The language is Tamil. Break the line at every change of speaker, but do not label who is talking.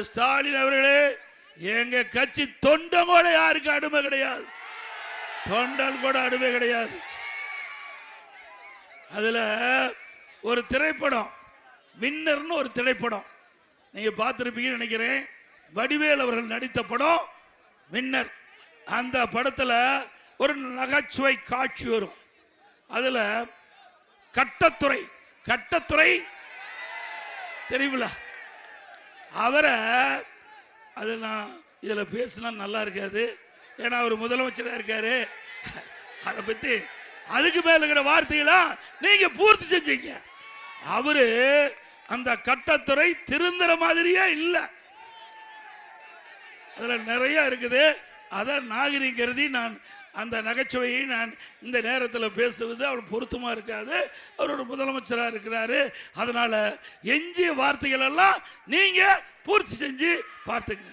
ஸ்டாலின் அவர்களே, எங்க கட்சி தொண்டம் கூட யாருக்கு அடிமை கிடையாது, தொண்டல் கூட அடிமை கிடையாது. அதுல ஒரு திரைப்படம் வின்னர்னு ஒரு திரைப்படம் நீங்க பார்த்திருப்பீங்கன்னு நினைக்கிறேன். வடிவேல் அவர்கள் நடித்த படம் வின்னர். அந்த படத்துல ஒரு நகைச்சுவை காட்சி வரும். அதுல கட்டத்துறை தெரியுமில்ல, அவரை அது நான் இதுல பேசினா நல்லா இருக்காது, ஏன்னா அவர் முதலமைச்சராக இருக்காரு. அதை பத்தி அதுக்கு மேல இருக்கிற வார்த்தைகளா நீங்க பூர்த்தி செஞ்சீங்க. அவரு அந்த கட்டத்துறை திருந்துற மாதிரியே இல்ல, அதுல நிறைய இருக்குது. அதை நாகரிகருதி நான் அந்த நகைச்சுவையை நான் இந்த நேரத்தில் பேசுவது அவர் பொருத்தமா இருக்காது. அவரோட முதலமைச்சராக இருக்கிறாரு. அதனால எஞ்சிய வார்த்தைகள் எல்லாம் நீங்க பூர்த்தி செஞ்சு பார்த்துங்க.